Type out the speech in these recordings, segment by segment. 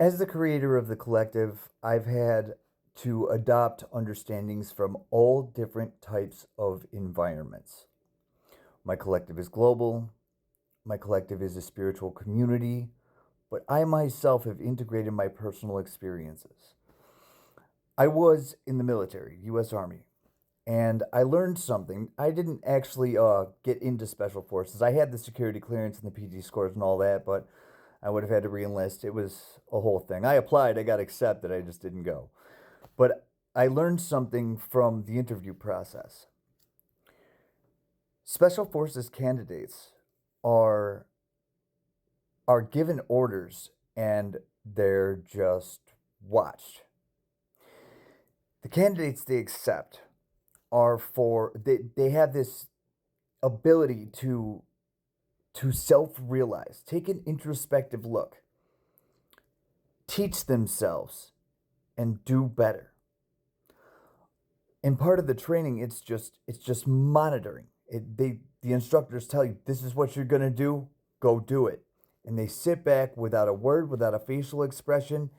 As the creator of the collective, I've had to adopt understandings from all different types of environments. My collective is global, my collective is a spiritual community, but I myself have integrated my personal experiences. I was in the military, US Army, and I learned something. I didn't actually get into special forces. I had the security clearance and the PG scores and all that, but I would have had to reenlist. It was a whole thing. I applied, I got accepted, I just didn't go. But I learned something from the interview process. Special forces candidates are are given orders and they're just watched. The candidates they accept are they have this ability to self-realize, take an introspective look, teach themselves and do better. And part of the training it's just monitoring. The instructors tell you this is what you're going to do, go do it. And they sit back without a word, without a facial expression,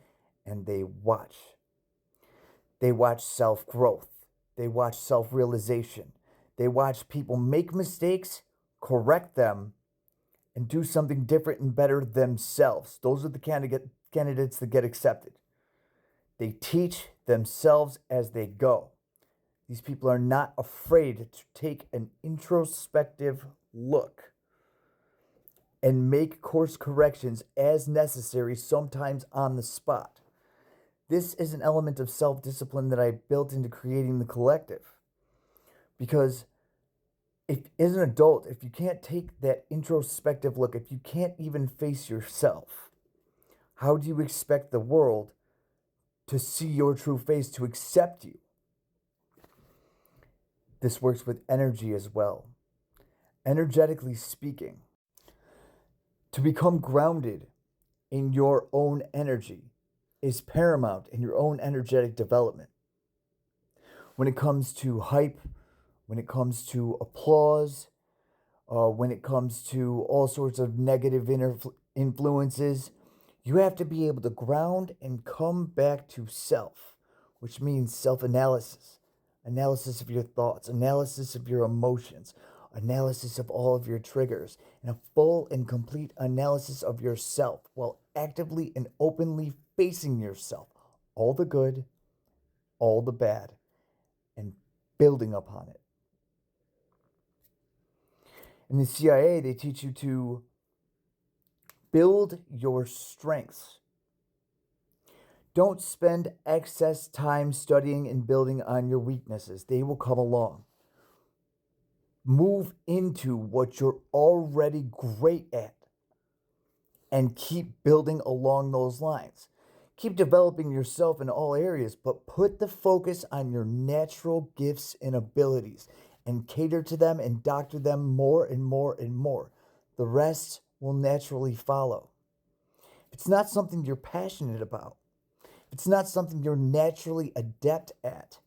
and they watch. They watch self-growth. They watch self-realization. They watch people make mistakes, correct them, and do something different and better themselves. Those are the candidates that get accepted. They teach themselves as they go. These people are not afraid to take an introspective look and make course corrections as necessary, sometimes on the spot. This is an element of self-discipline that I built into creating the collective. Because if as an adult, if you can't take that introspective look, if you can't even face yourself, how do you expect the world to see your true face, to accept you? This works with energy as well. Energetically speaking, to become grounded in your own energy is paramount in your own energetic development. When it comes to hype, when it comes to applause, when it comes to all sorts of negative influences, you have to be able to ground and come back to self, which means self-analysis, analysis of your thoughts, analysis of your emotions, analysis of all of your triggers, and a full and complete analysis of yourself while actively and openly facing yourself, all the good, all the bad, and building upon it. In the CIA, they teach you to build your strengths. Don't spend excess time studying and building on your weaknesses. They will come along. Move into what you're already great at and keep building along those lines. Keep developing yourself in all areas, but put the focus on your natural gifts and abilities and cater to them and doctor them more and more and more. The rest will naturally follow. If it's not something you're passionate about, if it's not something you're naturally adept at,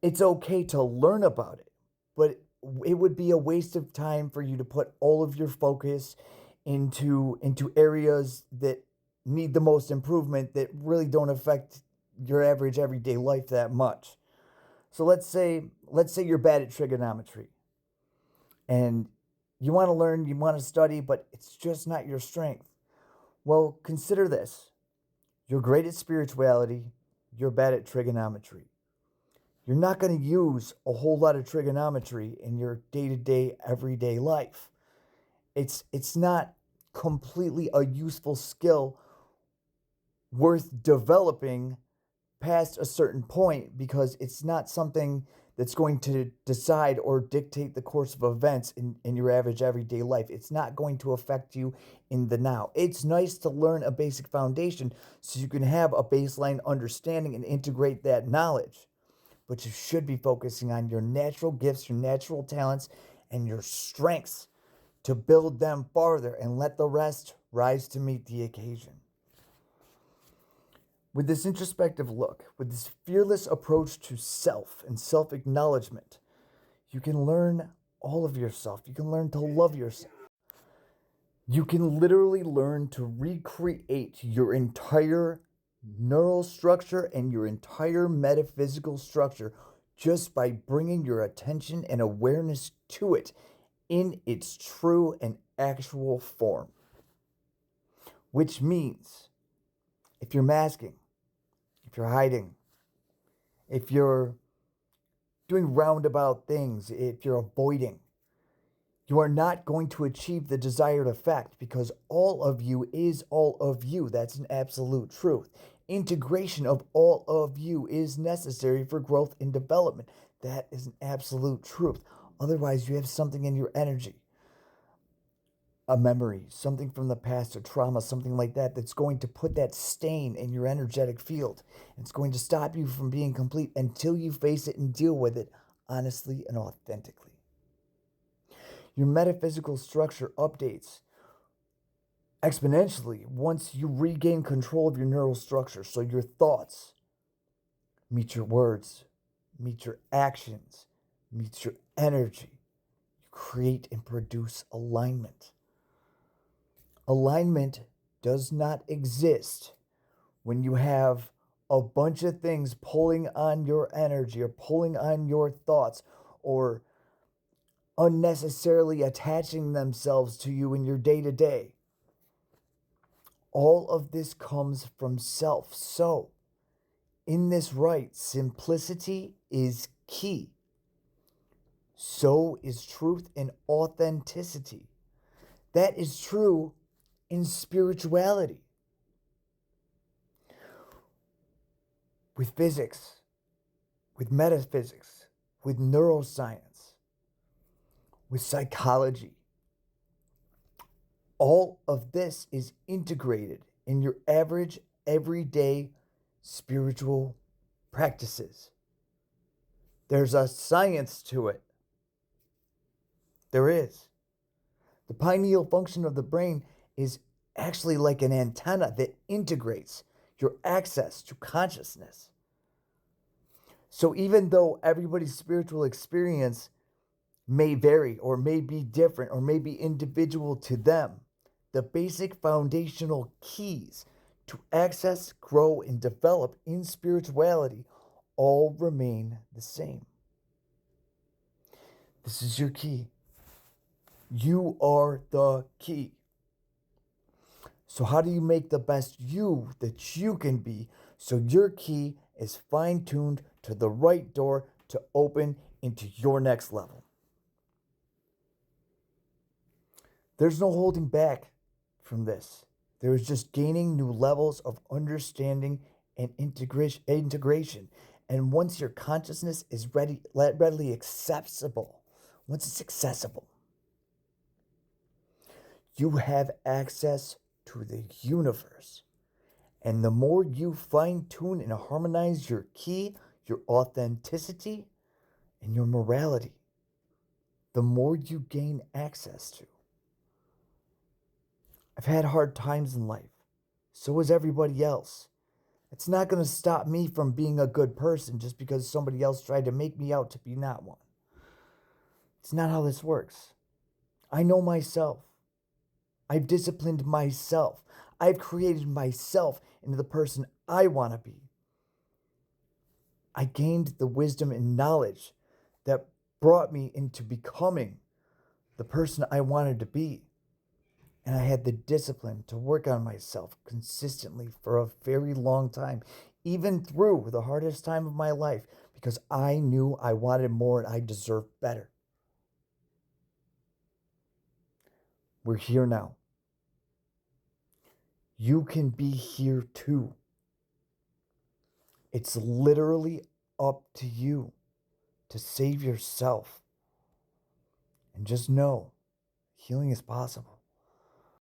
it's okay to learn about it, but it would be a waste of time for you to put all of your focus into areas that need the most improvement that really don't affect your average everyday life that much. So let's say you're bad at trigonometry and you want to learn, you want to study, but it's just not your strength. Well, consider this. You're great at spirituality, you're bad at trigonometry. You're not going to use a whole lot of trigonometry in your day-to-day everyday life. It's not completely a useful skill worth developing past a certain point because it's not something that's going to decide or dictate the course of events in your average everyday life. It's not going to affect you in the now. It's nice to learn a basic foundation so you can have a baseline understanding and integrate that knowledge. But you should be focusing on your natural gifts, your natural talents, and your strengths to build them farther and let the rest rise to meet the occasion. With this introspective look, with this fearless approach to self and self-acknowledgement, you can learn all of yourself. You can learn to love yourself. You can literally learn to recreate your entire neural structure and your entire metaphysical structure just by bringing your attention and awareness to it in its true and actual form. Which means if you're masking, if you're hiding, if you're doing roundabout things, if you're avoiding, you are not going to achieve the desired effect because all of you is all of you. That's an absolute truth. Integration of all of you is necessary for growth and development. That is an absolute truth. Otherwise, you have something in your energy, a memory, something from the past, a trauma, something like that, that's going to put that stain in your energetic field. It's going to stop you from being complete until you face it and deal with it honestly and authentically. Your metaphysical structure updates exponentially once you regain control of your neural structure. So your thoughts meet your words, meet your actions, meet your energy. You create and produce alignment. Alignment does not exist when you have a bunch of things pulling on your energy or pulling on your thoughts or unnecessarily attaching themselves to you in your day-to-day. All of this comes from self. So, in this right, simplicity is key. So is truth and authenticity. That is true in spirituality. With physics, with metaphysics, with neuroscience, with psychology. All of this is integrated in your average, everyday spiritual practices. There's a science to it. There is. The pineal function of the brain is actually like an antenna that integrates your access to consciousness. So even though everybody's spiritual experience may vary or may be different or may be individual to them, the basic foundational keys to access, grow, and develop in spirituality all remain the same. This is your key. You are the key. So how do you make the best you that you can be so your key is fine-tuned to the right door to open into your next level? There's no holding back from this. There is just gaining new levels of understanding and integration. And once your consciousness is readily accessible, once it's accessible, you have access to the universe. And the more you fine-tune and harmonize your key, your authenticity, and your morality, the more you gain access to. I've had hard times in life. So has everybody else. It's not going to stop me from being a good person just because somebody else tried to make me out to be not one. It's not how this works. I know myself. I've disciplined myself. I've created myself into the person I want to be. I gained the wisdom and knowledge that brought me into becoming the person I wanted to be. And I had the discipline to work on myself consistently for a very long time, even through the hardest time of my life, because I knew I wanted more and I deserved better. We're here now. You can be here too. It's literally up to you to save yourself. And just know, healing is possible.